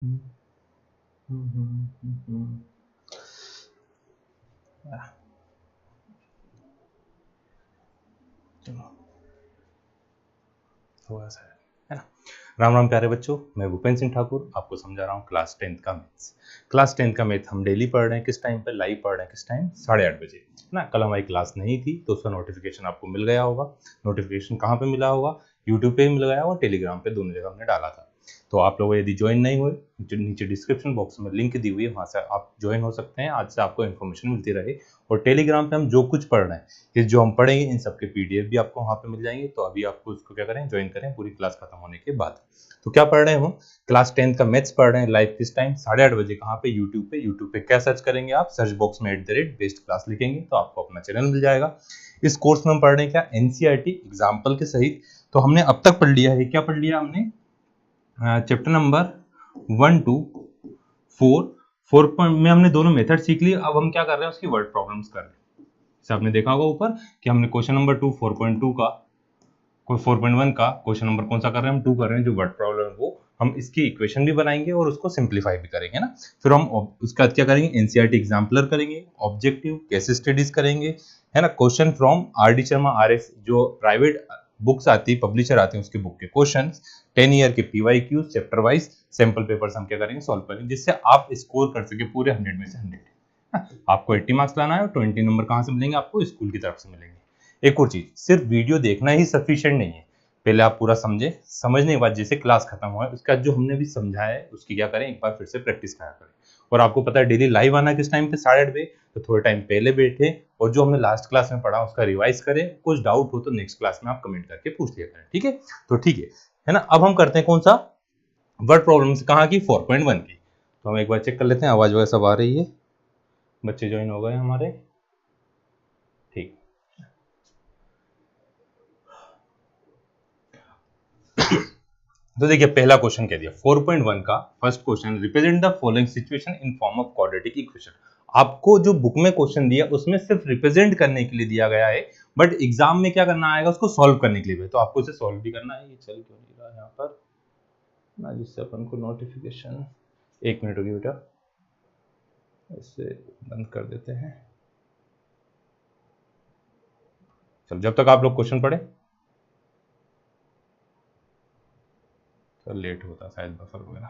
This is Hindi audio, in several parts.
चलो हुआ सर, है ना। राम राम प्यारे बच्चों, मैं भूपेंद्र सिंह ठाकुर आपको समझा रहा हूँ क्लास 10th का मैथ्स। क्लास 10th का मैथ हम डेली पढ़ रहे हैं। किस टाइम पे लाइव पढ़ रहे हैं? किस टाइम? 8:30 बजे, है ना। कल हमारी क्लास नहीं थी तो उसका नोटिफिकेशन आपको मिल गया होगा। नोटिफिकेशन कहाँ पे मिला होगा? यूट्यूब पे ही मिल गया होगा, टेलीग्राम पे, दोनों जगह हमने डाला था। तो आप लोग यदि ज्वाइन नहीं हुए, नीचे डिस्क्रिप्शन बॉक्स में लिंक दी हुई है, वहाँ से आप ज्वाइन हो सकते हैं। आज से आपको इन्फॉर्मेशन मिलती रहे। और टेलीग्राम पे हम जो कुछ पढ़ रहे हैं, ये जो हम पढ़ेंगे, इन सबके पीडीएफ भी आपको वहाँ पे मिल जाएंगे। तो अभी आपको उसको क्या करें, ज्वाइन करें पूरी क्लास खत्म होने के बाद। तो क्या पढ़ रहे हैं हम? क्लास 10th का मैथ्स पढ़ रहे हैं लाइव। किस टाइम? 8:30 बजे। कहाँ पे? यूट्यूब पे। यूट्यूब पे क्या सर्च करेंगे आप? सर्च बॉक्स में @बेस्ट क्लास लिखेंगे तो आपको अपना चैनल मिल जाएगा। इस कोर्स में हम पढ़ रहे हैं क्या? एनसीईआरटी एग्जाम्पल के सहित। तो हमने अब तक पढ़ लिया है, क्या पढ़ लिया हमने? चैप्टर नंबर 1 to 4 में हमने दोनों मेथड सीख ली। अब हम क्या कर रहे हैं? उसकी वर्ड प्रॉब्लम्स कर रहे हैं। जैसे आपने देखा होगा ऊपर कि हमने क्वेश्चन नंबर 2 4.2 का, कोई 4.1 का क्वेश्चन नंबर कौन सा कर रहे हैं? हम 2 कर रहे हैं। जो वर्ड प्रॉब्लम है वो हम इसकी इक्वेशन भी बनाएंगे और उसको सिंप्लीफाई भी करेंगे ना। फिर हम उसका क्या करेंगे? एनसीईआरटी एग्जाम्पलर करेंगे, ऑब्जेक्टिव केस स्टडीज करेंगे, है ना। Question from RD. Sharma RF, जो प्राइवेट बुक्स आती है, पब्लिशर आते हैं, उसके बुक के क्वेश्चन, 10 ईयर के PYQ chapter wise sample papers हम क्या करेंगे? सॉल्व करेंगे, जिससे आप स्कोर कर सके पूरे 100 में से 100। आपको 80 मार्क्स लाना है और 20 नंबर कहाँ से मिलेंगे? आपको स्कूल की तरफ से मिलेंगे। एक और चीज, सिर्फ वीडियो देखना ही सफिशिएंट नहीं है। पहले आप पूरा समझे, समझने के बाद जैसे क्लास खत्म हुआ है उसका जो हमने भी समझाया है उसकी क्या करें? एक बार फिर से प्रैक्टिस करा करें। और आपको पता है डेली लाइव आना किस टाइम पे? 8:30 बजे। तो थोड़े टाइम पहले बैठे और जो हमने लास्ट क्लास में पढ़ा उसका रिवाइज करें। कुछ डाउट हो तो नेक्स्ट क्लास में आप कमेंट करके पूछ लिया करें, ठीक है। तो ठीक है ना। अब हम करते हैं कौन सा? Word problems. कहाँ की? 4.1 की। तो हम एक बार चेक कर लेते हैं, आवाज वगैरह सब आ रही है? बच्चे ज्वाइन हो गए हमारे? ठीक। तो देखिए पहला क्वेश्चन कह दिया 4.1 का first question, represent the following situation in form of quadratic equation. आपको जो बुक में क्वेश्चन दिया उसमें सिर्फ रिप्रेजेंट करने के लिए दिया गया है, बट एग्जाम में क्या करना आएगा? उसको सॉल्व करने के लिए। तो आपको इसे सॉल्व भी करना है। ये चल क्यों नहीं रहा यहाँ पर ना, जिससे अपन को नोटिफिकेशन, एक मिनट होगी बेटा, इसे बंद कर देते हैं। चलो जब तक आप लोग क्वेश्चन पढ़े, तो लेट होता शायद बफर वगैरह,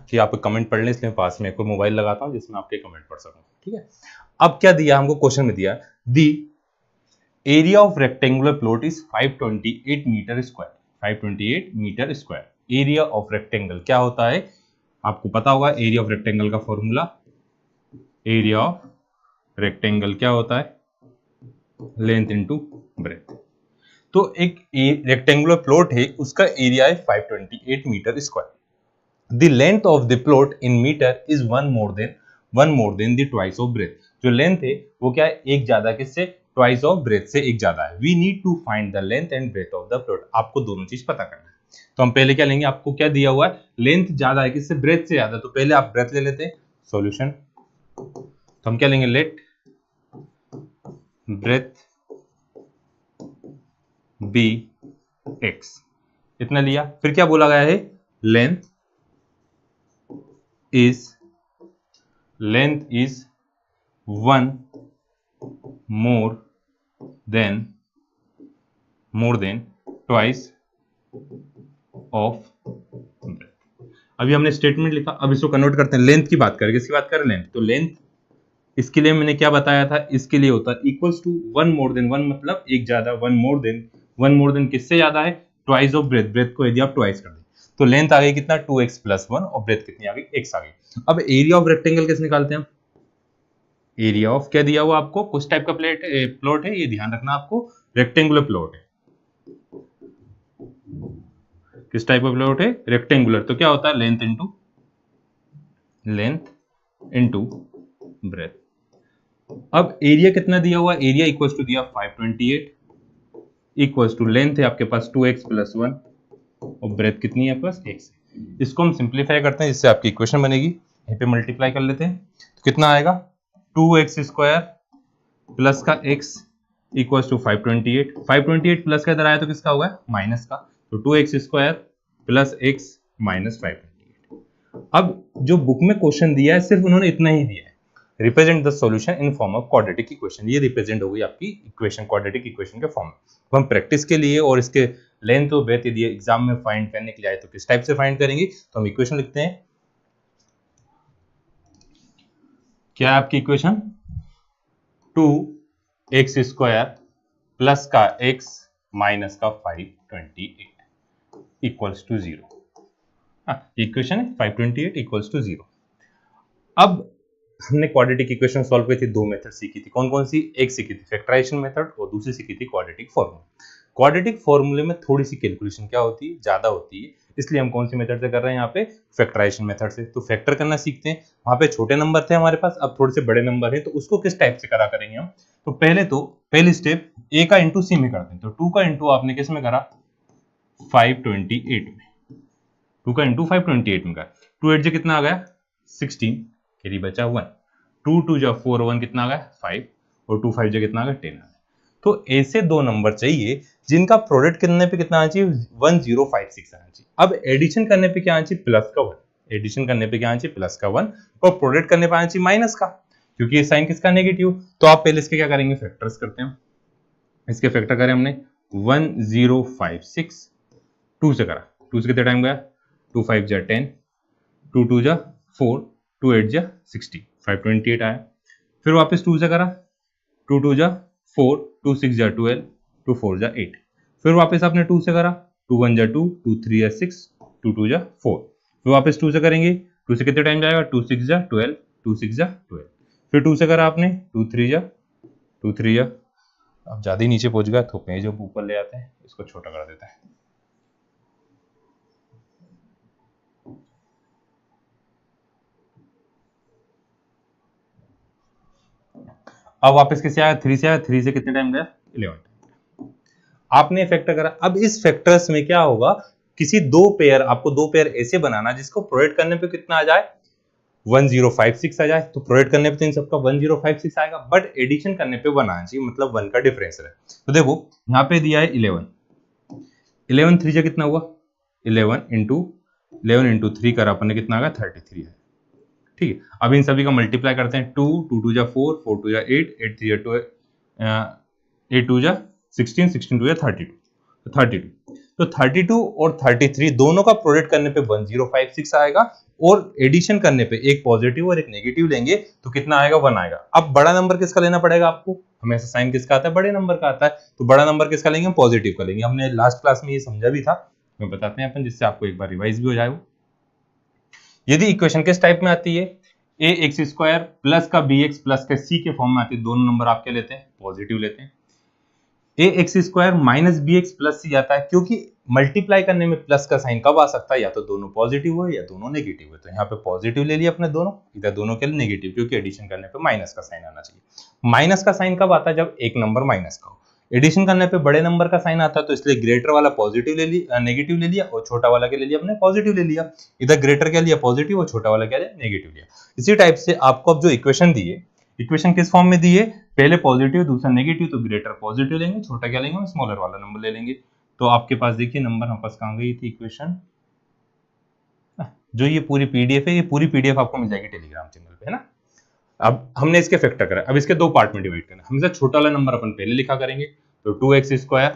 कि आप कमेंट पढ़ लें, इसलिए पास में कोई मोबाइल लगाता हूं जिसमें आपके कमेंट पढ़ सकूं, ठीक है। अब क्या दिया हमको? क्वेश्चन में दिया the area of rectangular plot is 528 metre square. 528 metre square area of rectangle क्या होता है? आपको पता होगा एरिया ऑफ रेक्टेंगल का फॉर्मूला। एरिया ऑफ रेक्टेंगल क्या होता है? Length into breadth. तो एक रेक्टेंगुलर प्लॉट है, उसका एरिया है 528 metre square. The length of the plot in meter is one more than the twice of breadth। जो लेंथ है वो क्या है? एक ज्यादा किससे? ट्वाइस ऑफ ब्रेथ से एक ज्यादा है। We need to find the length and breadth of the plot। आपको दोनों चीज पता करना है। तो हम पहले क्या लेंगे? आपको क्या दिया हुआ है? लेंथ ज्यादा है किससे? ब्रेथ से ज्यादा। तो पहले आप ब्रेथ ले लेते हैं। सॉल्यूशन, तो हम क्या लेंगे? Let breadth be x। इतना लिया। फिर क्या बोला गया है? Length is one more than twice of breadth। अभी हमने स्टेटमेंट लिखा, अब इसको कन्वर्ट करते हैं। लेंथ की बात करें, किसकी बात करें? लेंथ। तो लेंथ इसके लिए मैंने क्या बताया था? इसके लिए होता है equals to one more than. One मतलब एक ज्यादा, वन मोर देन किससे ज्यादा है? Twice of breath. ब्रेथ को यदि आप ट्वाइस कर दें तो लेंथ आ गई कितना? 2x + 1 और ब्रेथ कितनी आ गई? x आ गई। अब एरिया ऑफ रेक्टेंगल कैसे निकालते हैं? एरिया ऑफ क्या दिया हुआ आपको? कुछ टाइप का प्लॉट है, ये ध्यान रखना आपको। रेक्टेंगुलर प्लॉट है। किस टाइप का प्लॉट है? रेक्टेंगुलर। तो क्या होता है? Length into breath. अब एरिया कितना दिया हुआ? एरिया इक्वल्स टू दिया 528 इक्वल्स टू लेंथ है आपके पास 2x + 1 और ब्रेथ कितनी है? Plus x। इसको हम सिंप्लीफाई करते हैं, जिससे आपकी इक्वेशन बनेगी। यहीं पे मल्टीप्लाई कर लेते हैं तो कितना आएगा? 2x स्क्वायर प्लस का x इक्वल्स टू 528। 528 प्लस का इधर आया तो किसका होगा? माइनस का। तो 2x square plus x minus 528। अब जो बुक में क्वेश्चन दिया है सिर्फ उन्होंने इतना ही दिया है, represent the solution in form of quadratic equation. ये रिप्रेजेंट हो गई आपकी इक्वेशन क्वाड्रेटिक इक्वेशन के फॉर्म में। तो हम प्रैक्टिस के लिए और इसके लेंथ और ब्रेथ यदि एग्जाम में फाइंड करने के लिए आए तो किस टाइप से फाइंड करेंगे, तो हम इक्वेशन लिखते हैं। क्या है आपकी इक्वेशन, 2x² प्लस का x माइनस का 528 इक्वल्स टू 0। इक्वेशन है 528 इक्वल्स टू 0। अब हमने क्वाड्रेटिक इक्वेशन सॉल्व की थी, दो मेथड सीखी थी। कौन कौन सी, एक सीखी थी फैक्टराइजेशन मेथड और दूसरी सीखी थी क्वाड्रेटिक फॉर्मूला। क्वाड्रेटिक फॉर्मूले में थोड़ी सी कैलकुलेशन क्या होती है, ज्यादा होती है, इसलिए हम कौन सी मेथड से कर रहे हैं यहाँ पे, फैक्टराइजेशन मेथड से। तो फैक्टर करना सीखते हैं। वहां पे छोटे नंबर थे हमारे पास, अब थोड़े से बड़े नंबर है, तो उसको किस टाइप से करा करेंगे हम। तो पहली स्टेप a का इंटू सी में करते हैं। तो 2 का इंटू आपने किस में करा, 528 में। 2 का इंटू 528 में करा, 2 8 कितना आ गया 16, कैरी बचा 1, 2 2 जा 4, 1 कितना आ गया 5 और 2 5 जा कितना आ गया 10 आ गया। तो ऐसे दो नंबर चाहिए जिनका प्रोडक्ट करने पे कितना आना चाहिए, 1056 आना चाहिए। अब एडिशन करने पे क्या आना चाहिए, प्लस का 1। एडिशन करने पे क्या आना चाहिए, प्लस का 1, और प्रोडक्ट करने पे आना चाहिए माइनस का, क्योंकि ये साइन किसका, नेगेटिव। तो आप पहले इसके क्या करेंगे, फैक्टर्स करते हैं। इसके फैक्टर करें हमने 1056, 2 से करा, 2 से कितने टाइम गया, 2 5 जा 10, 2 2 जा 4, 2 8 जा 60, 528 आया। फिर वापस 2 से करा, 2 2 जा 4, 2 6 जा 12, 2 4 जा 8। फिर वापस आपने 2 से करा, 2 1 जा 2, 2 3 जा 6, 2 2 जा 4। फिर वापस 2 से करेंगे, 2 से कितने टाइम जाएगा, 2 6 जा 12, 2 6 जा 12। फिर 2 से करा आपने, 2 3 जा, 2 3 जा, अब ज्यादा ही नीचे पहुंच गया, तो पेज जब ऊपर ले आते हैं इसको छोटा कर देते हैं। अब वापस किससे आया, 3 से आया, 3 से कितने टाइम गया 11। आपने फैक्टर करा। अब इस फैक्टर्स में क्या होगा, किसी दो पेयर, आपको दो पेयर ऐसे बनाना जिसको प्रोडक्ट करने पे कितना आ जाए, 1056 आ जाए। तो प्रोडक्ट करने पे तो इन सबका 1056 आएगा, बट एडिशन करने पे 1 आना चाहिए, मतलब 1 का डिफरेंस है। तो देखो यहाँ पे दिया है 11, 11 3 से कितना हुआ, 11 इंटू 3 करा अपन ने, कितना आ गया 33 है। ठीक है, अब इन सभी का मल्टीप्लाई करते हैं, 2 2 2 जा 4, 4 2 जा 8, 8 3 जा 12, 8 2 जा 16, 16 2 जा 32, तो 32। तो 32 और 33 दोनों का प्रोडक्ट करने पे 1056 आएगा, और एडिशन करने पे एक पॉजिटिव और एक नेगेटिव लेंगे तो कितना आएगा, 1 आएगा। अब बड़ा नंबर किसका लेना पड़ेगा आपको, हमेशा साइन किसका आता है, बड़े नंबर का आता है। तो बड़ा नंबर किसका लेंगे, पॉजिटिव का लेंगे। हमने लास्ट क्लास में ये समझा भी था, मैं बताते हैं अपन, जिससे आपको एक बार रिवाइज भी हो जाए। यदि इक्वेशन किस टाइप में आती है, ए एक्स स्क्वायर प्लस का बी एक्स प्लस का सी के फॉर्म में आती है, दोनों नंबर आप क्या लेते हैं, पॉजिटिव लेते हैं। A x square minus b x plus c आता है, क्योंकि मल्टीप्लाई करने में प्लस का साइन कब आ सकता है, या तो दोनों पॉजिटिव हो या दोनों नेगेटिव हो। तो यहाँ पे पॉजिटिव ले लिया अपने दोनों, इधर दोनों के लिए नेगेटिव, क्योंकि एडिशन करने पे माइनस का साइन आना चाहिए। माइनस का साइन कब आता है, जब एक नंबर माइनस का हो। एडिशन करने पे बड़े नंबर का साइन आता है, तो इसलिए ग्रेटर वाला पॉजिटिव ले लिया, नेगेटिव ले लिया, और छोटा वाला क्या ले लिया अपने, पॉजिटिव ले लिया। इधर ग्रेटर क्या लिया, पॉजिटिव, और छोटा वाला क्या लिया, नेगेटिव लिया। इसी टाइप से आपको अब जो इक्वेशन दी है, इक्वेशन किस फॉर्म में दी है, पहले पॉजिटिव दूसरा नेगेटिव, तो ग्रेटर पॉजिटिव लेंगे, छोटा क्या लेंगे, स्मॉलर वाला नंबर ले लेंगे। तो आपके पास देखिए नंबर हमारे पास कहाँ गई थी इक्वेशन, जो ये पूरी पीडीएफ है, ये पूरी पीडीएफ आपको मिल जाएगी टेलीग्राम चैनल पे, है ना। अब हमने इसके फैक्टर करा, अब इसके दो पार्ट में डिवाइड करना। हमेशा छोटा वाला नंबर अपन पहले लिखा करेंगे, तो 2x स्क्वायर,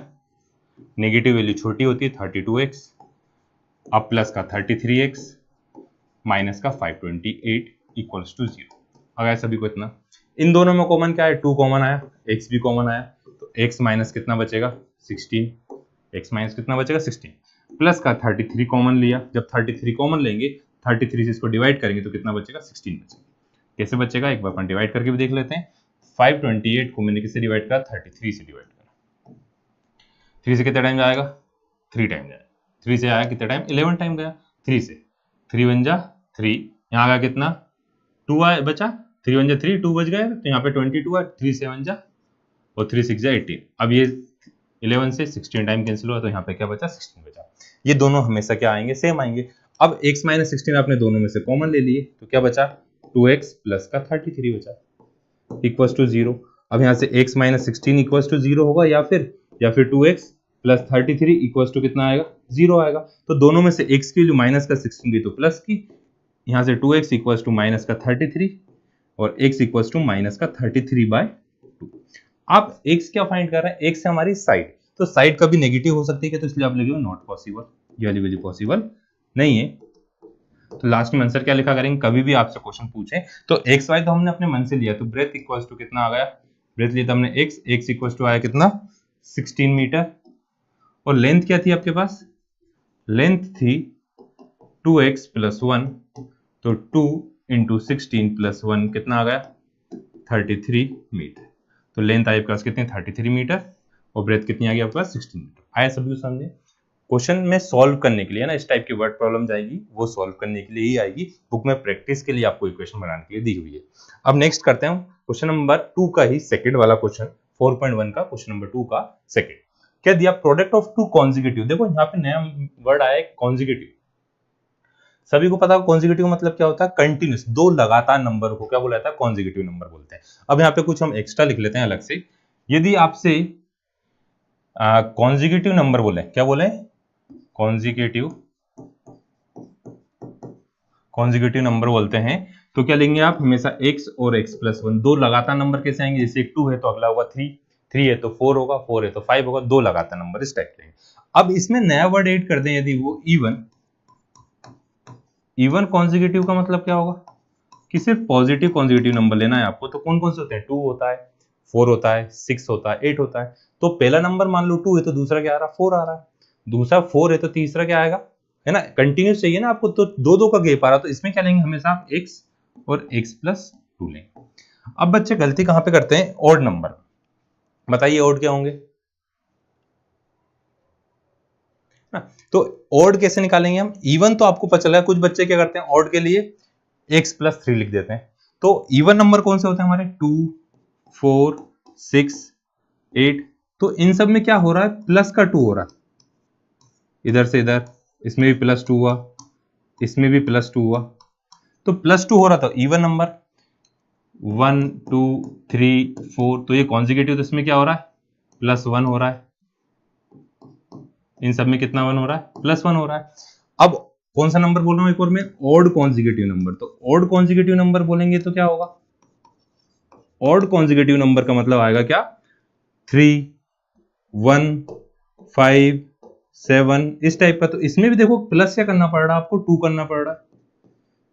नेगेटिव वैल्यू छोटी होती है 32x, अब प्लस का 33x माइनस का 528 इक्वल्स टू 0। अगर सभी को इतना, इन दोनों में कॉमन क्या है, 2 कॉमन आया, x भी कॉमन आया, तो x माइनस कितना बचेगा 16, x माइनस कितना बचेगा 16, प्लस का 33 कॉमन लिया। जब 33 कॉमन लेंगे, 33 से इसको डिवाइड करेंगे तो कितना बचेगा 16 बचेगा। कैसे बचेगा, एक बार अपन डिवाइड करके भी देख लेते हैं। 528 को मैंने किससे डिवाइड करा, 33 से डिवाइड करा। 3 से कितना टाइम जाएगा, 3 टाइम जाएगा। 3 से आया कितना टाइम, 11 टाइम गया। 3 से 3 1 जा 3, यहाँ आया कितना 2 आया बचा, 3 1 जा 3, 2 बच गए, तो यहाँ पे 22 है, 3 7 जा और 3 6 जा 18। अब ये 11 से 16 टाइम कैंसिल हुआ, तो यहाँ पे क्या बचा 16 बचा। ये दोनों हमेशा क्या आएंगे, सेम आएंगे। अब x माइनस 16 आपने दोनों में से कॉमन ले लिए, तो क्या बचा 2x प्लस का 33 बचा इक्वल्स टू 0। अब यहाँ से x माइनस 16 इक्वल्स टू 0 होगा, या फिर 2x प्लस 33 इक्वल्स टू कितना आएगा 0 आएगा। तो दोनों में से x की वैल्यू माइनस का 16 गई तो प्लस की, यहां से 2x इक्वल्स टू माइनस का 33 और x इक्वल्स टू माइनस का 33/2। आप x क्या फाइंड कर रहे हैं, x है हमारी साइड, तो साइड कभी नेगेटिव हो सकती है, तो इसलिए आप लिखिए नॉट पॉसिबल, ये वाली वैल्यू पॉसिबल नहीं है। तो लास्ट में आंसर क्या लिखा करेंगे, कभी भी आपसे क्वेश्चन पूछे तो एक्स वाई तो हमने अपने मन से लिया, तो ब्रेथ इक्वल्स टू कितना आ गया, ब्रेथ लिया था हमने एक्स इक्वल्स टू आया कितना 16 मीटर, और लेंथ क्या थी आपके पास, लेंथ थी 2x + 1, तो 2 × 16 + 1 कितना आ गया 33 मीटर। तो लेंथ आई आपके पास कितनी 33 मीटर और ब्रेथ कितनी आ गई आपके पास 16 मीटर। आया सभी को समझे। क्वेश्चन में सॉल्व करने के लिए ना इस टाइप की वर्ड प्रॉब्लम आएगी, वो सॉल्व करने के लिए ही आएगी, बुक में प्रैक्टिस के लिए आपको इक्वेशन बनाने के लिए दी हुई है। अब नेक्स्ट करते हैं क्वेश्चन नंबर 2 का ही सेकंड वाला क्वेश्चन, 4.1 का क्वेश्चन नंबर 2 का सेकंड। क्या दिया, प्रोडक्ट ऑफ टू कॉन्जिक्यूटिव, देखो यहाँ पे नया वर्ड आया है कॉन्जिक्यूटिव। सभी को पता है कॉन्जिक्यूटिव मतलब क्या होता है, कंटिन्यूस, दो लगातार नंबर को क्या बोला जाता है, कॉन्जिक्यूटिव नंबर बोलते हैं। अब यहाँ पे कुछ हम एक्स्ट्रा लिख लेते हैं अलग से। यदि आपसे कॉन्जिक्यूटिव नंबर बोले, क्या बोले, कॉन्जिक्यूटिव नंबर बोलते हैं, तो क्या लेंगे आप, हमेशा x और x + 1, दो लगातार नंबर कैसे आएंगे, जैसे 2 है तो अगला होगा 3, 3 है तो 4 होगा, 4 है तो 5 होगा, दो लगातार नंबर इस टाइप के। अब इसमें नया वर्ड ऐड कर दें, यदि वो इवन कॉन्जिक्यूटिव का मतलब क्या होगा कि सिर्फ पॉजिटिव कॉन्जिक्यूटिव नंबर लेना है आपको, तो कौन कौन से होते हैं, 2 होता है, 4 होता है, 6 होता है, 8 होता है। तो पहला नंबर मान लो 2 है तो दूसरा क्या आ रहा है, 4 आ रहा है, दूसरा 4 है तो तीसरा क्या आएगा, है ना, कंटिन्यूस चाहिए ना आपको, तो दो दो का गैप आ रहा, तो इसमें क्या लेंगे, हमेशा आप x और x + 2 लेंगे। अब बच्चे गलती कहां पे करते हैं, ऑड नंबर, बताइए ऑड क्या होंगे ना, तो ऑड कैसे निकालेंगे हम, इवन तो आपको पता चला है, कुछ बच्चे क्या करते हैं ऑड के लिए x + 3 लिख देते हैं। तो इवन नंबर कौन से होते हैं हमारे, 2, 4, 6, 8, तो इन सब में क्या हो रहा है, प्लस का 2 हो रहा है, इधर से इधर, इसमें भी +2 हुआ, इसमें भी +2 हुआ, तो +2 हो रहा था इवन नंबर 1, 2, 3, 4, तो ये कॉन्जिक्यूटिव, तो इसमें क्या हो रहा है, +1 हो रहा है, इन सब में कितना 1 हो रहा है, +1 हो रहा है। अब कौन सा नंबर बोल रहा हूं एक और मैं, ऑड कॉन्जिक्यूटिव नंबर, तो ऑड कॉन्जिक्यूटिव नंबर बोलेंगे तो क्या होगा, ऑड कॉन्जिक्यूटिव नंबर का मतलब आएगा क्या, 3, 1, 5, 7 इस टाइप का। तो इसमें भी देखो प्लस क्या करना पड़ रहा है आपको, 2 करना पड़ रहा है,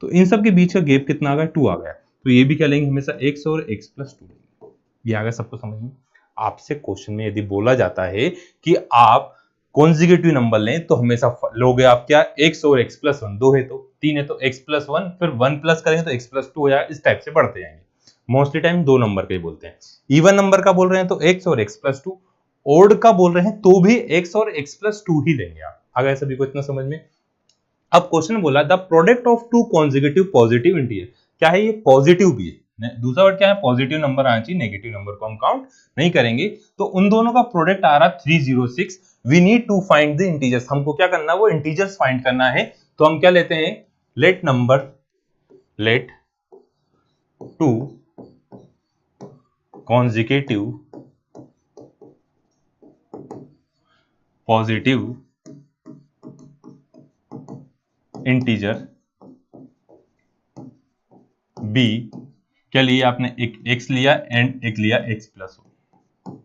तो इन सब के बीच का गैप कितना आ गया, 2 आ गया। तो ये भी क्या लेंगे, हमेशा x और x + 2 लेंगे। ये आ गया सबको समझ में। आपसे क्वेश्चन में यदि बोला जाता है कि आप कॉन्जिक्यूटिव नंबर लें, तो हमेशा लोगे आप क्या, x और x + 1, 2 है तो 3 है तो x + 1, फिर 1 प्लस करेंगे तो x + 2 हो जाएगा, इस टाइप से बढ़ते जाएंगे। मोस्टली टाइम दो नंबर के बोलते हैं। इवन नंबर का बोल रहे हैं तो x और x + 2, ओड का बोल रहे हैं तो भी x और x + 2 ही लेंगे आप। आ गया सभी को इतना समझ में। अब क्वेश्चन बोला the product of to consecutive positive integer, क्या है ये, पॉजिटिव भी है, दूसरा वर्ड क्या है, पॉजिटिव नंबर आना चाहिए, नेगेटिव नंबर को हम काउंट नहीं करेंगे। तो उन दोनों का प्रोडक्ट आ रहा 306, we need to find the integers, हमको क्या करना है, वो इंटीजर्स फाइंड करना है। तो हम क्या लेते हैं, let two consecutive positive integer be, क्या लिया आपने, एक x लिया एंड एक लिया x + 1,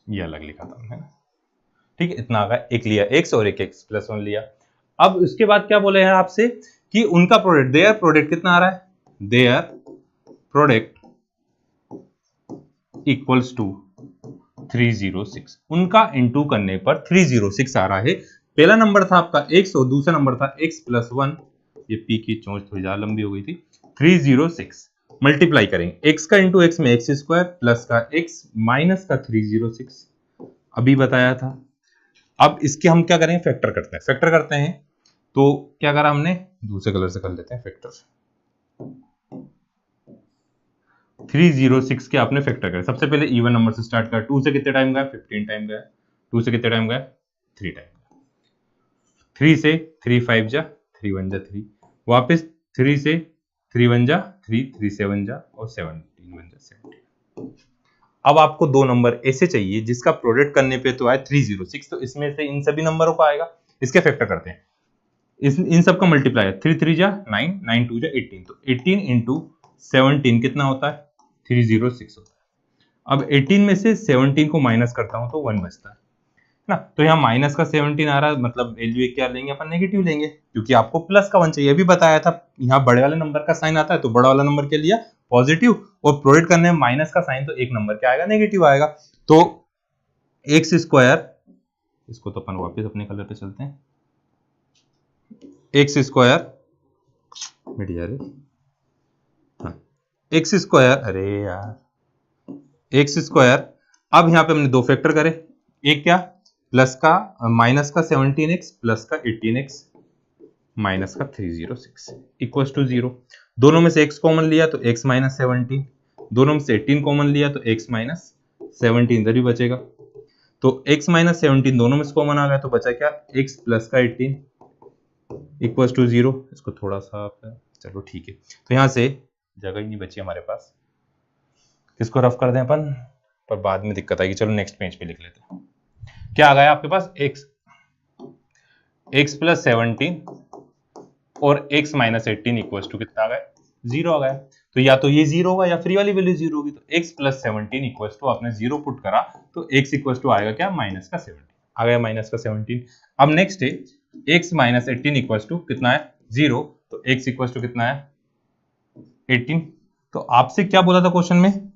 ये अलग लिखा था हमने ना, ठीक है, इतना आ गया, एक लिया x और एक x + 1 लिया। अब उसके बाद क्या बोले हैं आपसे कि उनका प्रोडक्ट, देयर प्रोडक्ट कितना आ रहा है, देयर प्रोडक्ट इक्वल्स टू 306, उनका इनटू करने पर 306 आ रहा है। पहला नंबर था आपका x और दूसरा नंबर था x + 1, ये p की चोंच थोड़ी ज्यादा लंबी हो गई थी, 306 मल्टीप्लाई करेंगे, x का इंटू x में x² प्लस का x माइनस का 306, अभी बताया था। अब इसके हम क्या करेंगे, फैक्टर करते हैं, तो क्या करा हमने, दूसरे कलर से कर लेते हैं फैक्टर, 306 के आपने फैक्टर करें। सबसे पहले इवन नंबर से स्टार्ट कर, 2 से कितने टाइम गया, 15 टाइम गया, 2 से कितने टाइम गया, 3 टाइम, 3 से 3 5 जा 3 1 जा 3, वापस 3 से 3 1 जा 3 3 7 जा और 17 1 जा 17। अब आपको दो नंबर ऐसे चाहिए जिसका प्रोडक्ट करने पे तो आए 306, तो इसमें से इन सभी नंबरों का आएगा, इसके फैक्टर करते हैं। इन सब का मल्टीप्लाई है, 3 3 जा 9, 9 2 जा 18, तो 18 इंटू 17 कितना होता है, 306 होता है। अब 18 में से 17 को माइनस करता हूं तो 1 बचता है ना, तो यहाँ माइनस का 17 आ रहा है, मतलब वैल्यू क्या लेंगे अपन, नेगेटिव लेंगे, क्योंकि आपको प्लस का 1 चाहिए, अभी बताया था यहाँ बड़े वाले नंबर का साइन आता है तो बड़ा वाला नंबर के लिए पॉजिटिव, और प्रोडक्ट करने में माइनस का साइन तो एक नंबर क्या आएगा, नेगेटिव आएगा। तो एक्स स्क्वायर, इसको तो अपन वापस अपने कलर पे चलते हैं, एक्स स्क्वायर मिट यार, हाँ एक्स स्क्वायर, अरे यार एक्स स्क्वायर, अब यहाँ पे हमने दो फैक्टर करे, एक क्या प्लस का माइनस का 17x प्लस का 18x माइनस का 306 इक्वल टू 0, दोनों में से x कॉमन लिया तो x माइनस 17, दोनों में से 18 कॉमन लिया तो x माइनस 17 इधर ही बचेगा, तो x माइनस 17 दोनों में से कॉमन आ गया तो बचा क्या, x प्लस का 18 इक्वल टू 0, इसको थोड़ा सा चलो ठीक है, तो यहां से जगह ही नहीं बची हमारे पास, इसको रफ कर दें अपन, पर बाद में दिक्कत आएगी, चलो नेक्स्ट पेज पे लिख लेते हैं। क्या आ गया आपके पास, x प्लस 17 और x माइनस 18 इक्वल टू कितना आ गया, 0 आ गया, तो या तो ये 0 होगा या फ्री वाली वैल्यू 0 होगी, तो x प्लस 17 इक्वल टू आपने 0 पुट करा तो x इक्वल टू आएगा क्या, माइनस का 17 आ गया, माइनस का 17। अब नेक्स्ट है x माइनस 18 इक्वल टू कितना है, 0, तो x इक्वल टू कितना है 18। तो आपसे क्या बोला था क्वेश्चन में,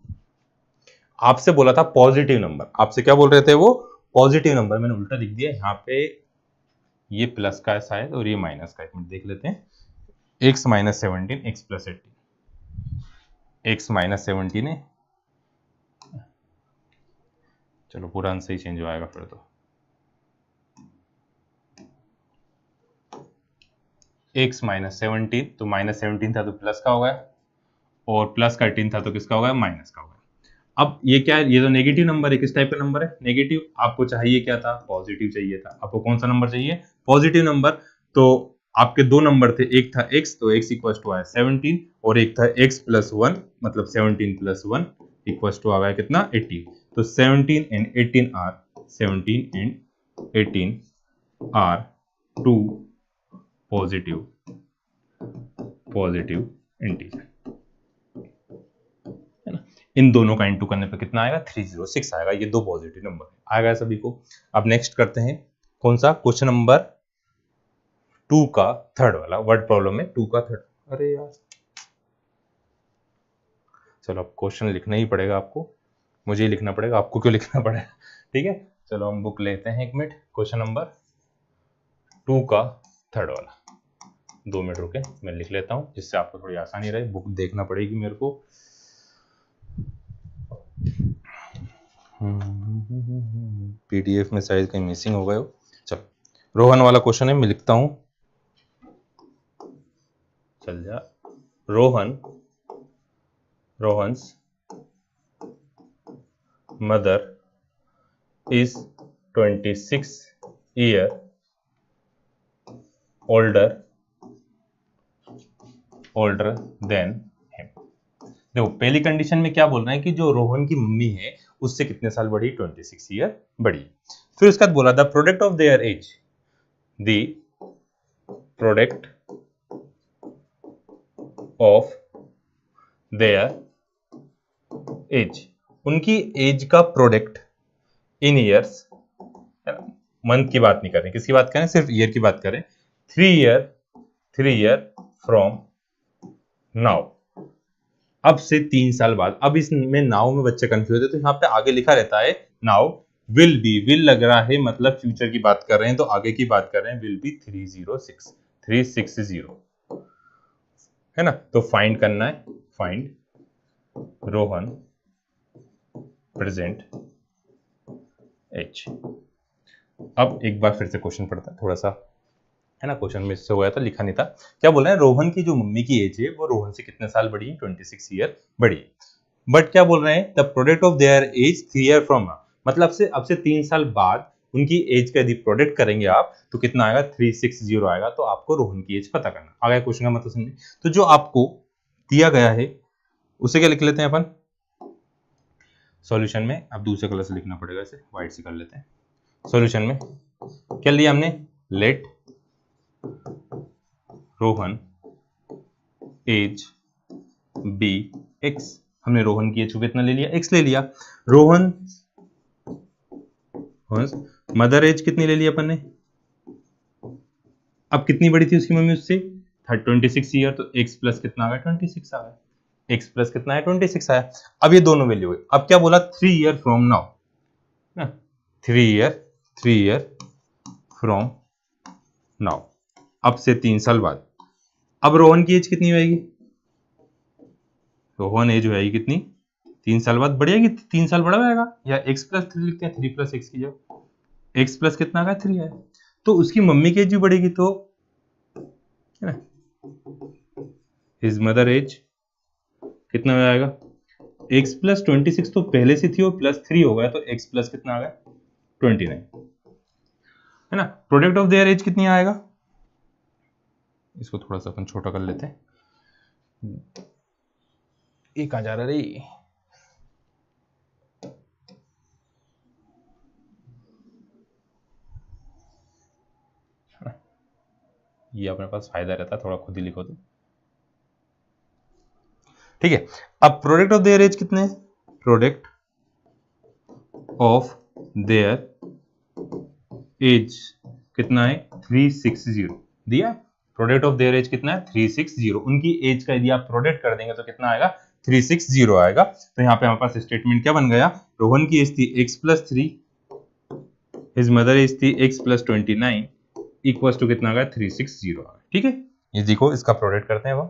आपसे बोला था पॉजिटिव नंबर, आपसे क्या बोल रहे थे वो, पॉजिटिव नंबर, मैंने उल्टा लिख दिया यहाँ पे, ये प्लस का है शायद और ये माइनस का, एक मिनट देख लेते हैं, x minus 17 x plus 18, x minus 17 है, चलो पूरा आंसर ही चेंज हो आएगा फिर, तो x माइनस 17, तो माइनस 17 था तो प्लस का हो गया, और प्लस का 18 था तो किसका हो गया, माइनस का हो गया। अब ये क्या है, ये तो नेगेटिव नंबर है, किस टाइप का नंबर है, नेगेटिव, आपको चाहिए क्या था, पॉजिटिव चाहिए था, आपको कौन सा नंबर चाहिए, पॉजिटिव नंबर, तो आपके दो नंबर थे, एक था x, तो x इक्वल टू आया 17, और एक था x प्लस 1, मतलब 17 प्लस 1 इक्वल टू आ गया कितना, 18, तो 17 and 18 are 17 and 18 are two positive integer, इन दोनों का इंटू करने पर कितना आएगा, 306 आएगा, ये दो पॉजिटिव नंबर आएगा सभी को। अब नेक्स्ट करते हैं कौन सा, क्वेश्चन नंबर 2 का थर्ड वाला, वर्ड प्रॉब्लम में 2 का थर्ड, अरे यार चलो अब क्वेश्चन लिखना ही पड़ेगा आपको, मुझे ही लिखना पड़ेगा, आपको क्यों लिखना पड़ेगा, ठीक है, चलो हम बुक लेते हैं, एक मिनट, क्वेश्चन नंबर 2 का थर्ड वाला, 2 मिनट रुके मैं लिख लेता हूं जिससे आपको थोड़ी आसानी रहे, बुक देखना पड़ेगी मेरे को, पीडीएफ में शायद कहीं मिसिंग हो गए हो, चलो रोहन वाला क्वेश्चन है, मैं लिखता हूं, चल जा, Rohan's mother is 26 year older than him। देखो पहली कंडीशन में क्या बोल रहे हैं कि जो रोहन की मम्मी है उससे कितने साल बड़ी, 26 ईयर बड़ी। फिर उसके बाद बोला the product of their age, the product of their age, उनकी एज का प्रोडक्ट इन ईयर्स, मंथ की बात नहीं करें, किसकी बात करें, सिर्फ ईयर की बात करें, 3 ईयर फ्रॉम नाउ, अब से 3 साल बाद। अब इसमें नाउ में बच्चे कंफ्यूज है, तो यहाँ पे आगे लिखा रहता है नाउ विल बी, विल लग रहा है मतलब फ्यूचर की बात कर रहे हैं, तो आगे की बात कर रहे हैं, विल बी 360 है ना, तो फाइंड करना है, फाइंड रोहन प्रेजेंट एज। अब एक बार फिर से क्वेश्चन पढ़ता है, थोड़ा सा है ना, क्वेश्चन में से हो गया था, लिखा नहीं था, क्या बोल रहे हैं, रोहन की जो मम्मी की एज है वो रोहन से कितने साल बड़ी है, 26 ईयर बड़ी है, बट क्या बोल रहे हैं, the product of their age 3 year from now, मतलब अब से 3 साल बाद उनकी एज का यदि प्रोडक्ट करेंगे आप तो कितना आएगा, 360 आएगा, तो आपको रोहन की एज पता करना आ गया, क्वेश्चन का मतलब समझे। तो जो आपको दिया गया है उसे क्या लिख लेते हैं अपन सॉल्यूशन में, अब दूसरे कलर से लिखना पड़ेगा, इसे व्हाइट से कर लेते हैं। सॉल्यूशन में क्या लिया हमने, let Rohan age be x, हमने रोहन की एज को कितना ले लिया, एक्स ले लिया। रोहन मदर एज कितनी ले ली अपन ने, अब कितनी बड़ी थी उसकी मम्मी उससे 26 ईयर, तो x प्लस कितना आ गया 26 आ गया, x प्लस कितना है 26 आया। अब ये दोनों वैल्यू हुई। अब क्या बोला 3 ईयर फ्रॉम नाउ ना, 3 ईयर फ्रॉम नाउ, अब से 3 साल बाद। अब रोहन की एज कितनी होगी, रोहन एज हो जाएगी कितनी 3 साल बाद बढ़ जाएगी, 3 साल बड़ा होगा, या x प्लस 3 लिखते हैं, 3 प्लस x की जगह x प्लस कितना आ गया 3 है, तो उसकी मम्मी की एज भी बढ़ेगी, तो हिज मदर एज कितना हो जाएगा, x प्लस 26 तो पहले से थी और प्लस 3 हो गया, तो x प्लस कितना आ गया 29 है ना। प्रोडक्ट ऑफ देयर एज कितनी आएगा, इसको थोड़ा सा अपन छोटा कर लेते हैं, ये कहां जा रहा है रे, ये अपने पास फायदा रहता, थोड़ा खुद ही लिखो तो ठीक है। अब प्रोडक्ट ऑफ देयर एज कितने, प्रोडक्ट ऑफ देयर एज कितना है 360 दिया, प्रोडक्ट ऑफ देयर एज कितना है 360, उनकी एज का यदि आप प्रोडक्ट कर देंगे तो कितना आएगा 360 आएगा। तो यहाँ पे हमारे पास स्टेटमेंट क्या बन गया, रोहन की एज थी x plus 3, his mother age थी x प्लस 29 इक्वल टू कितना आ गया 360 आ गया। ठीक है, ये देखो इसका प्रोडक्ट करते हैं वो।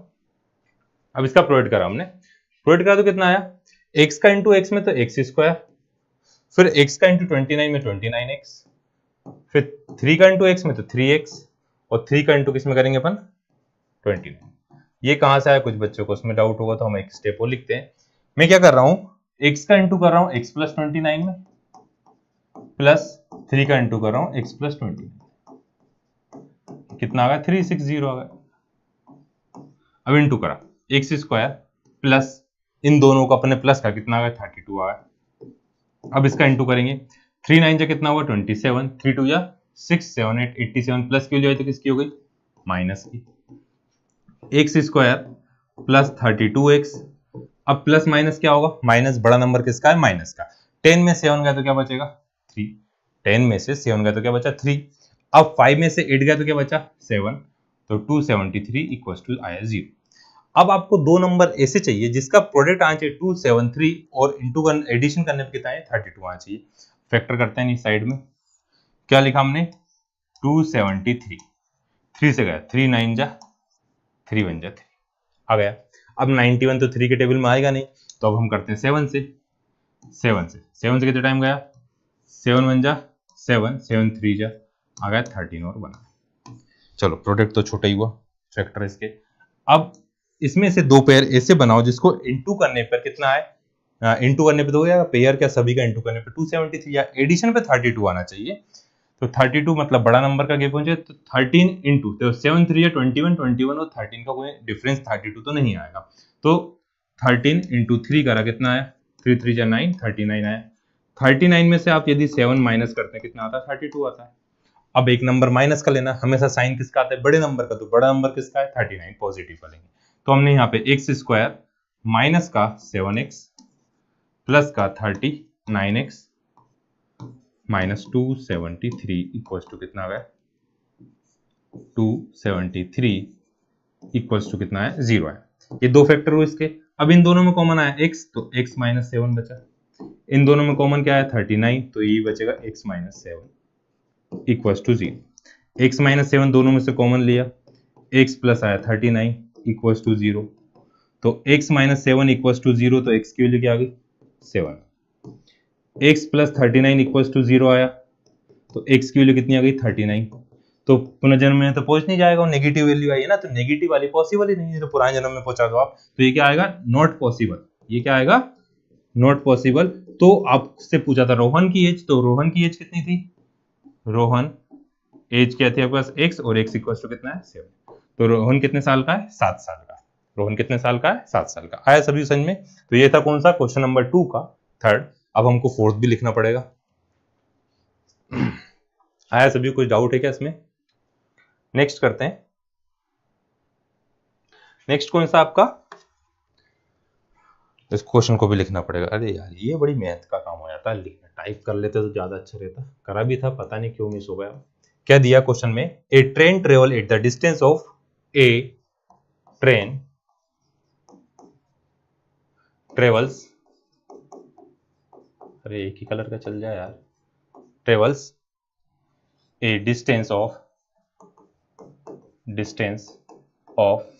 अब इसका प्रोडक्ट करा हमने, प्रोडक्ट करा तो कितना आया, x का इंटू एक्स में तो एक्स स्क्वायर, फिर x का इंटू 29 में 29x, फिर 3 का इंटू एक्स में तो 3x, और 3 का इंटू किस में करेंगे अपन 29। ये कहां से आया, कुछ बच्चों को उसमें डाउट होगा तो हम एक स्टेप और लिखते हैं। मैं क्या कर रहा हूं, x का इंटू कर रहा हूं x प्लस 29 में, प्लस 3 का इंटू कर रहा हूं x प्लस 29, कितना आ गया 360 आ गया। अब इंटू करा एक्स स्क्वायर प्लस इन दोनों का अपने प्लस का कितना आ गया 32 आ गया। अब इसका इंटू करेंगे, 3 9 जा कितना हुआ 27, 3 2 जा 6 7 8 87, प्लस की वैल्यू तो किसकी हो गई माइनस की, एक्स स्क्वायर प्लस 32x। अब प्लस माइनस क्या होगा, माइनस बड़ा नंबर किसका है माइनस का, 10 में 7 गया तो क्या बचेगा 3, 10 में से 7 गया तो क्या बचा 3, अब 5 में से 8 गया तो क्या बचा 7, तो 273 इक्वल टू आया 0। अब आपको दो नंबर ऐसे चाहिए जिसका प्रोडक्ट आना चाहिए 273 और इंटू एडिशन करने पे कितना है 32 आना चाहिए। फैक्टर करते हैं साइड में, क्या लिखा हमने 273, 3 से गया 3 9 जा 3 1 जा 3 आ गया। अब 91 तो 3 के टेबल में आएगा नहीं, तो अब हम करते हैं 7 से, 7 से कितना टाइम गया 7 1 जा 7 7 3 जा आ गया 13 और 1। चलो प्रोडक्ट तो छोटा ही हुआ फैक्टर इसके। अब इसमें से दो पेयर ऐसे बनाओ जिसको इंटू करने पर कितना है, इंटू करने पे तो हो जाएगा पेयर क्या सभी का इंटू करने पे 273, या एडिशन पे 32 आना चाहिए, तो 32 मतलब बड़ा नंबर का गेप पहुंचे, तो 13 इंटू तो 7 3 21 21 और 13 का कोई डिफरेंस 32 तो नहीं आएगा, तो 13 इंटू 3 करा कितना आया 3 3 जा 9 39 आया। 39 में से आप यदि 7 माइनस करते हैं कितना आता है 32 आता है। अब एक नंबर माइनस का लेना, हमेशा साइन किसका आता है बड़े नंबर का, तो बड़ा नंबर किसका है 39 पॉजिटिव का लेंगे, तो हमने यहाँ पे एक्स स्क्वायर माइनस का 7x प्लस का 39x माइनस 273 इक्वल्स टू कितना आ गया 273 इक्वल्स टू कितना है 0 है। ये दो फैक्टर हुए इसके। अब इन दोनों में कॉमन आया x, तो x माइनस 7 बचा, इन दोनों में कॉमन क्या है 39, तो ये बचेगा x minus 7 equals to 0। x minus 7 दोनों में से कॉमन लिया, x प्लस आया 39 इक्वल्स टू 0, तो x माइनस 7 इक्वल्स टू 0, तो x की वैल्यू क्या आ गई 7, x प्लस 39 इक्वल्स टू 0 आया, तो x की वैल्यू कितनी आ गई 39, तो पुनर्जन्म में तो पहुंच नहीं जाएगा, नेगेटिव वैल्यू आई है ना, तो नेगेटिव वाली पॉसिबल ही नहीं है, तो पुराने जन्म में पहुंचा दो आप, तो ये क्या आएगा नॉट पॉसिबल, ये क्या आएगा नॉट पॉसिबल। तो आपसे पूछा था रोहन की एज, तो रोहन की एज कितनी थी, रोहन एज क्या थी आपके पास x, और x इक्वल टू कितना है 7, तो रोहन कितने साल का है 7 साल का, रोहन कितने साल का है 7 साल का। आया सभी समझ में, तो ये था कौन सा क्वेश्चन नंबर 2 का थर्ड। अब हमको फोर्थ भी लिखना पड़ेगा। आया सभी, कुछ डाउट है क्या इसमें, नेक्स्ट करते हैं। नेक्स्ट कौन सा आपका, इस क्वेश्चन को भी लिखना पड़ेगा। अरे यार ये बड़ी मेहनत का काम हो जाता है लिखना, टाइप कर लेते तो ज्यादा अच्छा रहता, करा भी था पता नहीं क्यों मिस हो गया। क्या दिया क्वेश्चन में, a train travel at the distance of a train travels, अरे एक ही कलर का चल जाए यार, travels a distance of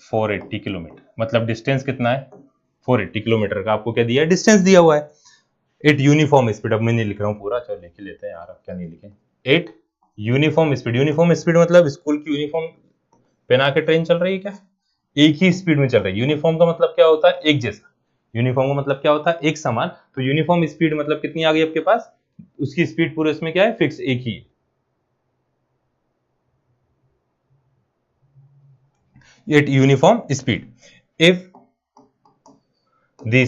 480 kilometre, मतलब डिस्टेंस कितना है 480 किलोमीटर का आपको क्या दिया है, डिस्टेंस दिया हुआ है। एट यूनिफॉर्म स्पीड, अब मैं नहीं लिख रहा हूँ पूरा, चलो लिख ही लेते हैं यार, अब क्या नहीं लिखें। Eight uniform speed, uniform speed मतलब स्कूल की यूनिफॉर्म पहना के ट्रेन चल रही है क्या, एक ही स्पीड में चल रही है। यूनिफॉर्म का मतलब क्या होता है, एक जैसा, यूनिफॉर्म का मतलब क्या होता है, एक समान। तो यूनिफॉर्म स्पीड मतलब कितनी आ गई आपके पास, उसकी स्पीड पूरे इसमें क्या है, फिक्स एक ही है। At uniform speed, if the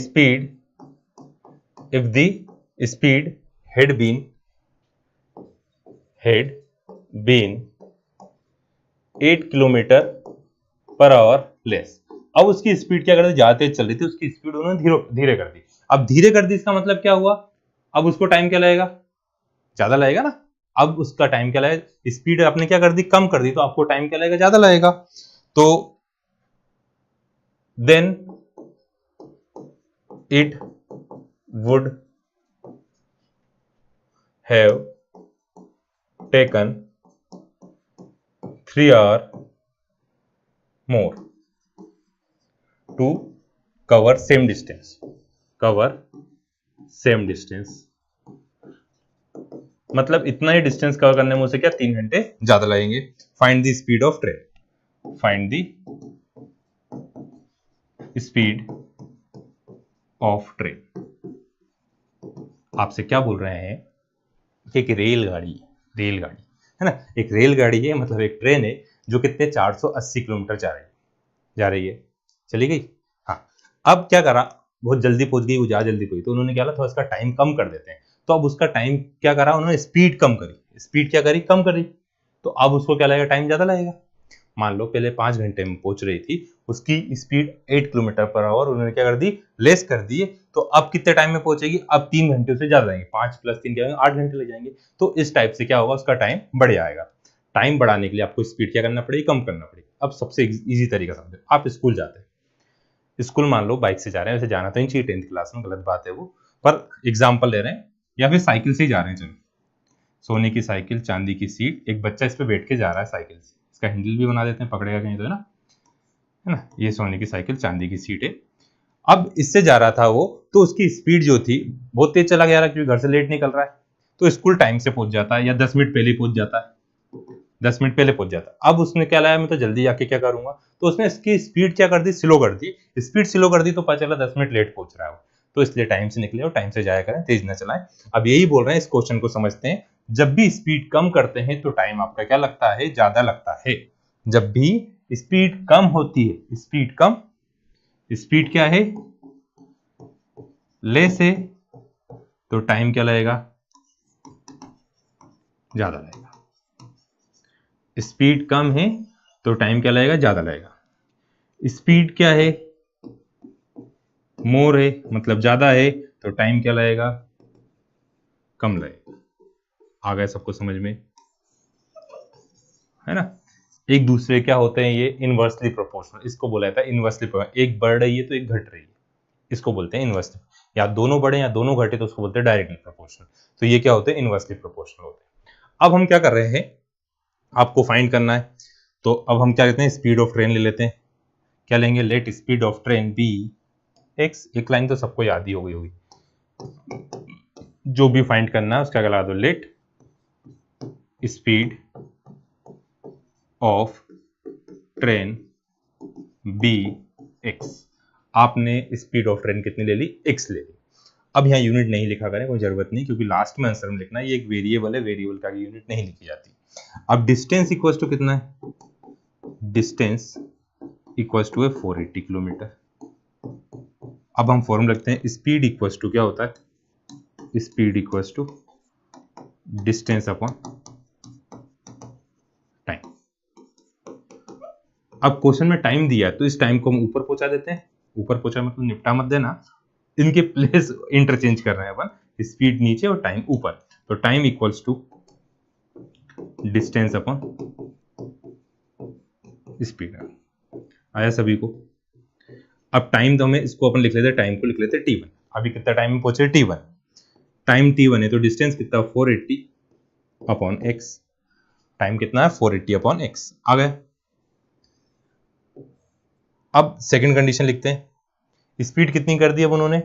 speed had been 8 kilometre per hour less, अब उसकी स्पीड क्या कर दी, ज्यादा तेज चल रही थी, उसकी स्पीड उन्होंने धीरे कर दी। अब धीरे कर दी इसका मतलब क्या हुआ, अब उसको टाइम क्या लगेगा, ज्यादा लगेगा ना। अब उसका टाइम क्या लगेगा, स्पीड आपने क्या कर दी, कम कर दी, तो आपको टाइम क्या लगेगा, ज्यादा लगेगा। तो then it would have taken 3 hours more to cover same distance, मतलब इतना ही डिस्टेंस कवर करने में उसे क्या 3 घंटे ज्यादा लगेंगे। Find the speed of train, find the speed of train. आपसे क्या बोल रहे हैं कि एक रेलगाड़ी है ना, एक रेलगाड़ी है, मतलब एक ट्रेन है जो कितने 480 किलोमीटर जा रही है, चली गई। हाँ, अब क्या करा, बहुत जल्दी पहुंच गई, वो जल्दी पहुंची, तो उन्होंने क्या थोड़ा इसका टाइम कम कर देते हैं। तो अब उसका टाइम क्या करा उन्होंने, स्पीड कम करी, स्पीड क्या करी, कम करी। तो अब उसको क्या लगेगा, टाइम ज्यादा लगेगा। मान लो पहले 5 घंटे में पहुंच रही थी, उसकी स्पीड 8 किलोमीटर पर आवर उन्होंने क्या कर दी, लेस कर दी। तो अब कितने टाइम में पहुंचेगी, अब 3 घंटे से ज्यादा जाएंगे, 5 + 3 क्या 8 घंटे लग जाएंगे। तो इस टाइप से क्या होगा, उसका टाइम बढ़ जाएगा। टाइम बढ़ाने के लिए आपको स्पीड क्या करना पड़ेगी, कम करना पड़ेगी। अब सबसे इजी तरीका समझो, आप स्कूल जाते हैं, स्कूल मान लो बाइक से जा रहे हैं, वैसे जाना तो नहीं चाहिए 10th क्लास में, गलत बात है वो, पर एग्जाम्पल ले रहे हैं, या फिर साइकिल से ही जा रहे हैं। चलो, सोने की साइकिल, चांदी की सीट, एक बच्चा इस पे बैठ के जा रहा है साइकिल से, इसका हैंडल भी बना देते हैं, पकड़ेगा कहीं तो, है ना। ये सोने की साइकिल, चांदी की सीट है। अब इससे जा रहा था वो, तो उसकी स्पीड जो थी बहुत तेज चला गया, क्योंकि घर से लेट निकल रहा है, तो स्कूल टाइम से पहुंच जाता है, या 10 मिनट पहले पहुंच जाता है, 10 मिनट पहले पहुंच जाता है। अब उसने क्या लाया, मैं तो जल्दी जाके क्या करूंगा, तो उसने इसकी स्पीड क्या कर दी, स्लो कर दी। स्पीड स्लो कर दी तो पता चला 10 मिनट लेट पहुंच रहा है वो, तो इसलिए टाइम से निकले और टाइम से जाया करें, तेज ना चलाएं। अब यही बोल रहे हैं, इस क्वेश्चन को समझते हैं। जब भी स्पीड कम करते हैं तो टाइम आपका क्या लगता है, ज्यादा लगता है। जब भी स्पीड कम होती है, स्पीड कम, स्पीड क्या है, लेस है, तो टाइम क्या लगेगा, ज्यादा लगेगा। स्पीड कम है तो टाइम क्या लगेगा, ज्यादा लगेगा। स्पीड क्या है, मोर है, मतलब ज्यादा है, तो टाइम क्या लगेगा, कम लगेगा। आ गया सबको समझ में, है ना। एक दूसरे क्या होते हैं ये, इनवर्सली प्रोपोर्शनल, इसको बोला जाता है इनवर्सली प्रोपोर्शनल। एक बढ़ रही है तो एक घट रही है, इसको बोलते हैं इनवर्सली। या दोनों बढ़े या दोनों घटे तो उसको बोलते हैं डायरेक्टली प्रोपोर्शनल। तो ये क्या होते हैं, इनवर्सली प्रोपोर्शनल होते हैं। अब हम क्या कर रहे हैं, आपको फाइंड करना है, तो अब हम क्या लेते हैं, स्पीड ऑफ ट्रेन ले लेते हैं। क्या लेंगे, let speed of train be x. एक लाइन तो सबको याद ही हो गई होगी, जो भी फाइंड करना है उसका क्या लगा दो, let speed of train be x. आपने स्पीड ऑफ ट्रेन कितनी ले ली, एक्स ले ली। अब यहाँ यूनिट नहीं लिखा करें, कोई जरूरत नहीं, क्योंकि लास्ट में आंसर में लिखना है, ये एक वेरिएबल है, वेरिएबल का यूनिट नहीं लिखी जाती। अब डिस्टेंस इक्वल टू कितना है, डिस्टेंस इक्वल टू है 480 किलोमीटर। अब हम फॉर्मूला लिखते हैं, स्पीड इक्वल टू क्या होता है, speed equal to distance upon time. अब क्वेश्चन में टाइम दिया है तो इस टाइम को हम ऊपर पहुंचा देते हैं, ऊपर पहुंचा मतलब निपटा मत देना, इनके प्लेस इंटरचेंज कर रहे हैं अपन, स्पीड नीचे और टाइम ऊपर। तो time equals to distance upon speed. आया सभी को? अब टाइम तो हमें इसको अपन लिख लेते हैं, टाइम को लिख लेते हैं t1। अभी कितना टाइम में पहुंचे? t1। टाइम t1 है तो डिस्टेंस कितना? 480 अपॉन x। टाइम कितना है? 480 अपॉन x। आ गए। अब सेकंड कंडीशन लिखते हैं, स्पीड कितनी कर दी अब उन्होंने?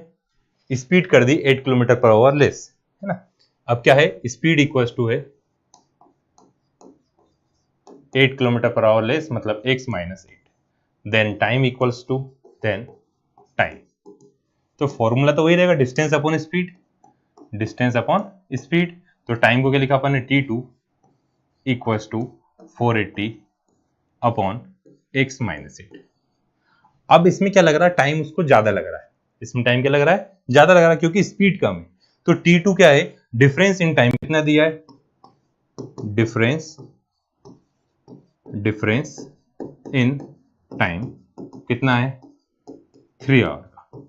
स्पीड कर दी 8 किलोमीटर पर आवर लेस, है ना। अब क्या है? स्पीड इक्वल्स टू है 8 किलोमीटर पर आवर लेस, मतलब x minus 8। Then time equals to, then time. तो फॉर्मूला तो वही रहेगा, distance upon speed, distance upon speed. तो टाइम को क्या लिखा अपन ने? t2 equals to 480 upon x minus 8। अब इसमें क्या लग रहा है? टाइम उसको ज्यादा लग रहा है। इसमें टाइम क्या लग रहा है? ज्यादा लग रहा है, क्योंकि स्पीड कम है। तो t2 क्या है? डिफरेंस इन टाइम कितना दिया है? डिफरेंस इन टाइम कितना है? 3 आवर का।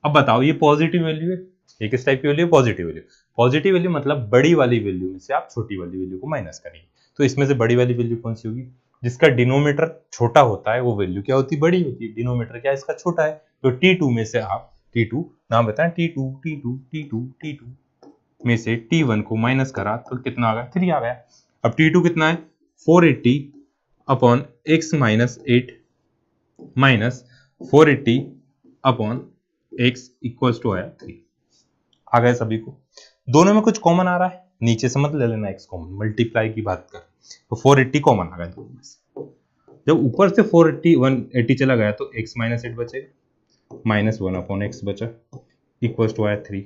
अब बताओ ये पॉजिटिव वैल्यू है, ये किस टाइप की वैल्यू है? Positive value. पॉजिटिव वैल्यू मतलब बड़ी वाली वैल्यू में से आप छोटी वाली वैल्यू को माइनस करेंगे। तो इसमें से बड़ी वाली वैल्यू कौन सी होगी? जिसका डिनोमीटर छोटा होता है वो वैल्यू क्या होती है? बड़ी होती है। डिनोमीटर क्या है? इसका छोटा है। तो t2 में से आप t2 नाम बताएं, t2 में से t1 को माइनस करा तो कितना आ गया? 3 आ गया। अब t2 कितना है? 480 upon x minus 8 minus 480 upon x equals to आया 3। आ गए सभी को? दोनों में कुछ कॉमन आ रहा है, नीचे से मत ले लेना x कॉमन, मल्टीप्लाई की बात कर। तो 480 कॉमन आ गया दोनों में से। जब ऊपर से 480 180 चला गया तो x माइनस 8 बचेगा, माइनस 1 अपॉन x बचा, इक्वल्स टू आया 3।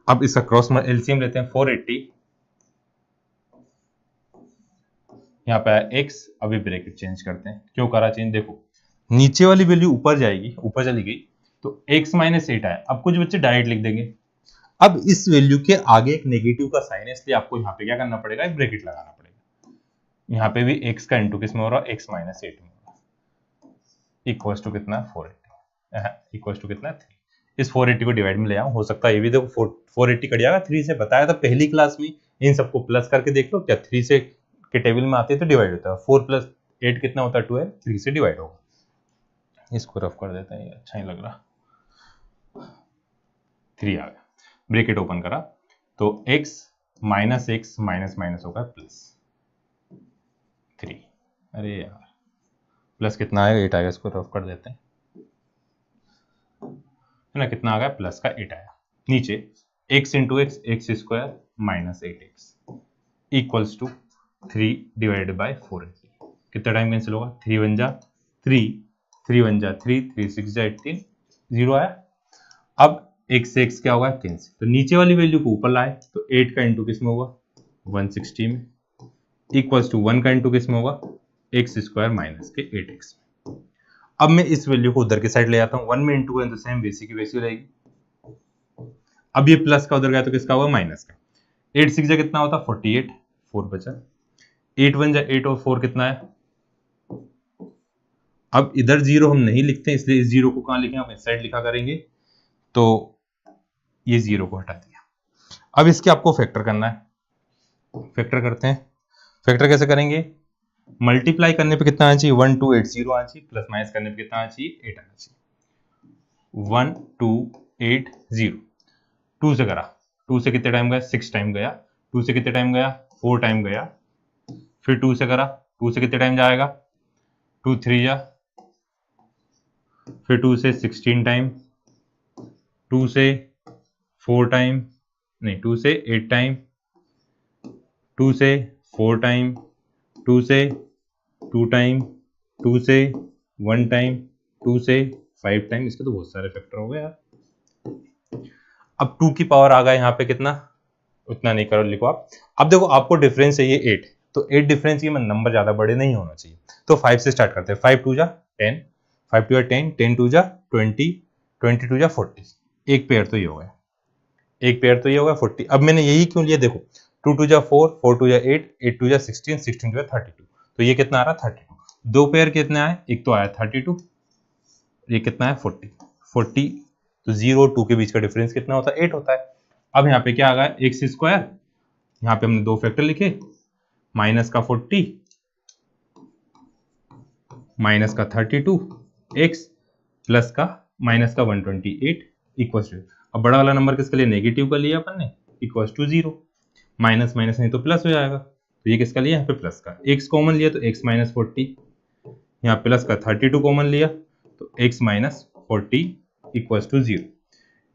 अब इसका क्रॉस एलसीएम लेते हैं। 480 यहाँ पे आया x, अभी ब्रैकेट चेंज करते हैं। क्यों करा चेंज? देखो नीचे वाली वैल्यू ऊपर जाएगी, ऊपर चली गई तो x माइनस 8 आया। अब कुछ बच्चे डायरेक्ट लिख देंगे। अब इस वैल्यू के आगे एक नेगेटिव का साइन है, इसलिए आपको यहाँ पे क्या करना पड़ेगा? एक ब्रैकेट लगाना पड़ेगा। यहाँ पे भी x का इंटू किस में हो रहा है? x माइनस 8 में हो रहा है। इक्वल्स टू कितना? 480 इक्वल्स टू कितना? 3। इस 480 को डिवाइड में ले आओ, हो सकता है ये भी देखो 480 कट जाएगा 3 से, बताया था पहली क्लास में। इन सबको प्लस करके देख लो, क्या 3 से के टेबल में आते हैं तो डिवाइड होता है। 4 प्लस 8 कितना होता है? 12। 3 से डिवाइड होगा। इसको रफ कर देते हैं, ये अच्छा ही लग रहा। 3 आ गया, ब्रैकेट ओपन करा तो x minus x minus minus होगा प्लस 3। अरे यार प्लस कितना आएगा? 8 आएगा। इसको रफ कर देते हैं, है ना। कितना आ गया? प्लस का 8 आया। नीचे x into x, x square minus 8x equals to 3 divided by 480। कितना टाइम कैंसिल होगा? 3 1 जा 3, 3 1 जा 3, 3 6 जा 18, 0 आया। अब x से x क्या होगा? कैंसिल। तो नीचे वाली वैल्यू को ऊपर लाए तो 8 का इंटू किस में होगा? 160 में, इक्वल्स टू 1 का इंटू किस में होगा? एक्स स्क्वायर माइनस के 8x। अब मैं इस वैल्यू को उधर के साइड ले जाता हूँ, 1 में इंटू तो सेम वैसी की वैसी रहेगी। अब ये प्लस का उधर गया तो किसका होगा? माइनस का। 8 6 जा कितना होता? 48, 4 बचा। 8 1 जा 8 और 4 कितना है? अब इधर 0 हम नहीं लिखते, इसलिए इस 0 को कहाँ लिखें? हम इस साइड लिखा करेंगे। तो ये 0 को हटा दिया। अब इसके आपको फैक्टर करना है। फैक्टर करते हैं। फैक्टर कैसे करेंगे? मल्टीप्लाई करने पे कितना आना चाहिए? 1 2 8 0 आना चाहिए। प्लस माइनस करने पे कितना आना चाहिए? 8 आना चाहिए। 1 2 8 0। 2 से करा, 2 से कितने टाइम गया? 6 टाइम गया। 2 से कितने टाइम गया? 4 टाइम गया। फिर 2 से करा, 2 से कितने टाइम जाएगा? 2 3 जा, फिर 2 से 16 टाइम, 2 से 4 टाइम, नहीं 2 से 8 टाइम, 2 से 4 टाइम, 2 से 2 टाइम, 2 से 1 टाइम, 2 से 5 टाइम। इसके तो बहुत सारे फैक्टर हो गए यार। अब 2 की पावर आ गया यहाँ पे कितना? उतना नहीं करो, लिखो आप। अब देखो आपको डिफरेंस चाहिए 8, तो 8 डिफरेंस की नंबर ज्यादा बड़े नहीं होना चाहिए। तो 5 से स्टार्ट करते हैं। 5 2 जा 10, 5 2 जा 10, 10 2 जा 20, 20 2 जा 40। एक पेयर तो ये हो गया, एक पेयर तो ये होगा 40। अब मैंने यही क्यों लिया? देखो 2 2 जा 4, 4 2 जा 8, 8 2 जा 16, 16 2 जा 32। तो ये कितना आ रहा है 32। दो पेयर कितने आए, एक तो आया 32, ये कितना है 40। तो 0 और 2 के बीच का डिफरेंस कितना होता है, 8 होता है। अब यहाँ पे क्या आ गया, एक्स स्क्वायर, यहाँ पे हमने दो फैक्टर लिखे, माइनस का 40 माइनस का 32 एक्स प्लस का माइनस का 128 इक्वल टू, अब बड़ा वाला नंबर किसके लिए, नेगेटिव का लिया अपन ने, इक्वल टू 0। माइनस माइनस नहीं तो प्लस हो जाएगा, तो ये किसका लिया, यहाँ पे प्लस का, एक्स कॉमन लिया तो एक्स माइनस 40, यहाँ प्लस का 32 कॉमन लिया तो x minus 40 equal to 0।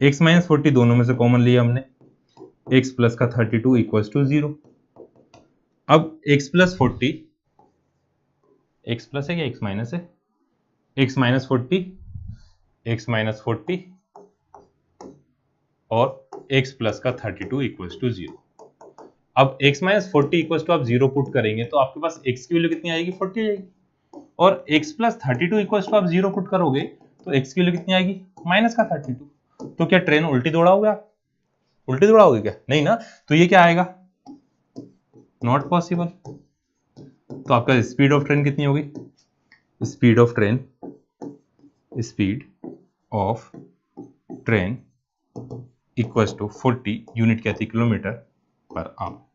X minus 40 दोनों में से कॉमन लिया हमने, एक्स प्लस का 32 इक्वल टू 0। अब एक्स प्लस 40, एक्स प्लस है क्या एक्स माइनस है, एक्स माइनस 40, एक्स माइनस 40 और एक्स प्लस का 32 इक्वल टू 0। अब x माइनस 40 इक्वल टू आप 0 पुट करेंगे तो आपके पास x की वैल्यू कितनी आएगी, 40 आएगी, और x प्लस 32 इक्वल टू आप 0 पुट करोगे तो x की वैल्यू कितनी आएगी, माइनस का 32। तो क्या ट्रेन उल्टी दौड़ाओगे आप, उल्टी दौड़ाओगे क्या, नहीं ना, तो ये क्या आएगा, नॉट पॉसिबल। तो आपका स्पीड ऑफ ट्रेन कितनी होगी, speed of train, speed of train equals to 40, unit क्या थी, kilometre per our.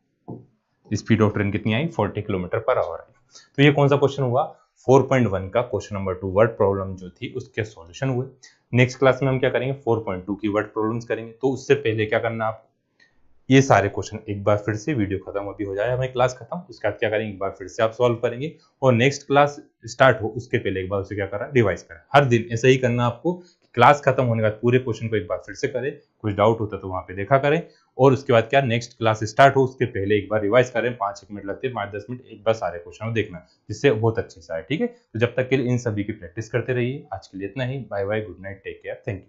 Speed of train कितनी आई, 40 किलोमीटर पर आवर आई। तो ये कौन सा क्वेश्चन हुआ, 4.1 का क्वेश्चन नंबर 2 वर्ड प्रॉब्लम जो थी उसके सॉल्यूशन हुए। नेक्स्ट क्लास में हम क्या करेंगे, 4.2 की वर्ड प्रॉब्लम्स करेंगे। तो उससे पहले क्या करना, आप ये सारे क्वेश्चन एक बार फिर से, वीडियो खत्म अभी हो जाए हमारी क्लास खत्म, उसके बाद क्या करेंगे, एक बार फिर से आप सॉल्व करेंगे, और नेक्स्ट क्लास स्टार्ट हो उसके पहले एक बार उसे क्या करना, रिवाइज करें। हर दिन ऐसा ही करना आपको, क्लास खत्म होने के बाद पूरे क्वेश्चन को एक बार फिर से करें, कुछ डाउट होता तो वहां पे देखा करें, और उसके बाद क्या, नेक्स्ट क्लास स्टार्ट हो उसके पहले एक बार रिवाइज करें, 5-1 मिनट लगते हैं, 5-10 मिनट एक बार सारे क्वेश्चन देखना, जिससे बहुत अच्छे से आए। ठीक है, तो जब तक के लिए इन सभी की प्रैक्टिस करते रहिए। आज के लिए इतना ही, bye bye, good night, take care, thank you.